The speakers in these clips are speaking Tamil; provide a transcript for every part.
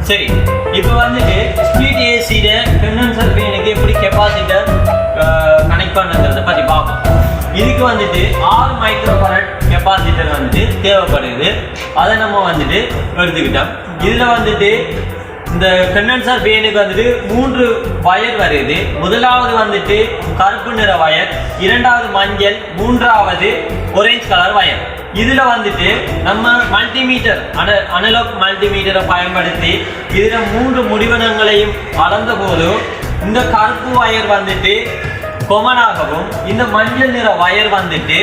சரி, இப்போ வந்துட்டு ஸ்ப்ளிட் ஏசியில கண்டென்சர் ஃபேனுக்கு எப்படி கெப்பாசிட்டர் கனெக்ட் பண்ணுறத பற்றி பார்ப்போம். இதுக்கு வந்துட்டு 6 மைக்ரோஃபாரட் கெப்பாசிட்டர் வந்துட்டு தேவைப்படுது. அதை நம்ம வந்துட்டு எடுத்துக்கிட்டோம். இதில் வந்துட்டு இந்த கண்டென்சர் ஃபேனுக்கு வந்துட்டு 3 வயர் வருது. முதலாவது வந்துட்டு கருப்பு நிற வயர், இரண்டாவது மஞ்சள், மூன்றாவது ஒரேஞ்ச் கலர் வயர். இதுல வந்துட்டு நம்ம மல்டிமீட்டர் அனலாக் மல்டிமீட்டரை பயன்படுத்தி இதுல 3 முடிவனங்களையும் அளந்த போது இந்த கருப்பு வயர் வந்துட்டு கொமனாகவும், இந்த மஞ்சள் நிற வயர் வந்துட்டு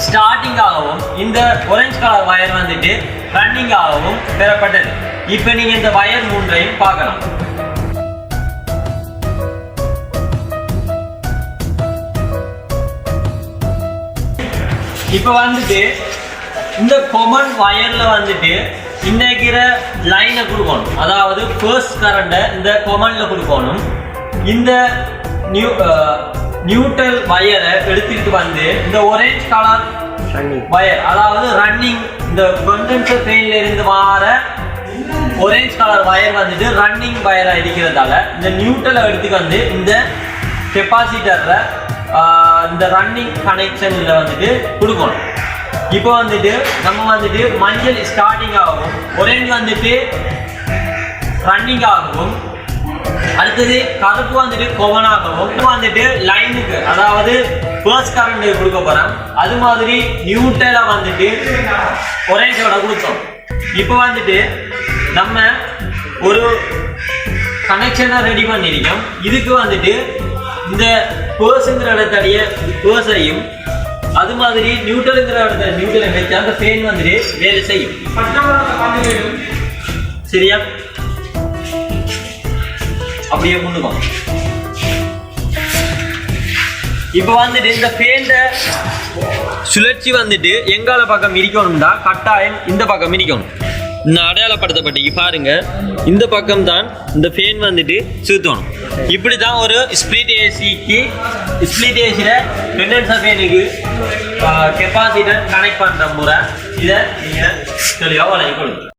ஸ்டார்டிங் ஆகவும், இந்த ஒரேஞ்ச் கலர் வயர் வந்துட்டு ரன்னிங் ஆகவும் பெறப்பட்டது. இப்ப நீங்க இந்த வயர் 3ஐயும் பார்க்கலாம். இப்போ வந்துட்டு இந்த கொமன் வயர்ல வந்துட்டு இன்னைக்கிற லைனை கொடுக்கணும். அதாவது ஃபர்ஸ்ட் கரண்ட்டை இந்த கொமன்ல கொடுக்கணும். இந்த நியூட்ரல் வயரை எடுத்துக்கிட்டு வந்து இந்த ஒரேஞ்ச் கலர் வயர், அதாவது ரன்னிங், இந்த கண்டென்சர் ஃபேன்ல இருந்து வர ஒரேஞ்ச் கலர் வயர் வந்துட்டு ரன்னிங் வயரா இருக்கிறதால இந்த நியூட்ரலை எடுத்துக்கு வந்து இந்த கெப்பாசிட்டர்ல இந்த ரன்னிங் கனெக்ஷன்ல வந்துட்டு கொடுக்கணும். இப்போ வந்துட்டு நம்ம வந்துட்டு மஞ்சள் ஸ்டார்டிங் ஆகும், ஒரேஞ்ச் வந்துட்டு ரன்னிங் ஆகும், அடுத்தது கருப்பு வந்துட்டு கொவனாகவும் வந்துட்டு லைனுக்கு, அதாவது ஃபர்ஸ்ட் கரண்ட் கொடுக்க போறோம். அது மாதிரி நியூட்ரலை வந்துட்டு ஒரேஞ்சோட கொடுத்தோம். இப்போ வந்துட்டு நம்ம ஒரு கனெக்ஷனை ரெடி பண்ணிருக்கோம். இதுக்கு வந்துட்டு இந்த பேர்ஸுங்கிற இடத்தடைய பேர்ஸையும், அது மாதிரி நியூட்ரலுங்கிற இடத்துல நியூட்ரலை வச்சு அந்த ஃபேன் வந்துட்டு வேலை செய்யும். சரியா? அப்படியே முன்னுக்கும். இப்போ வந்துட்டு இந்த ஃபேன்ட சுழற்சி வந்துட்டு எங்கால பக்கம் இருக்கணும்னா கட்டாயம் இந்த பக்கம் இருக்கணும். இந்த அடையாளப்படுத்தப்பட்டு பாருங்க, இந்த பக்கம் தான் இந்த ஃபேன் வந்துட்டு சுத்தணும். இப்படி தான் ஒரு ஸ்ப்ளிட் ஏசிக்கு, ஸ்ப்ளிட் ஏசியில் கண்டென்சர் ஃபேனுக்கு கெப்பாசிட்டர் கனெக்ட் பண்ணுற முறை. இதை நீங்கள் தெளிவாக வழங்கி கொடுங்க.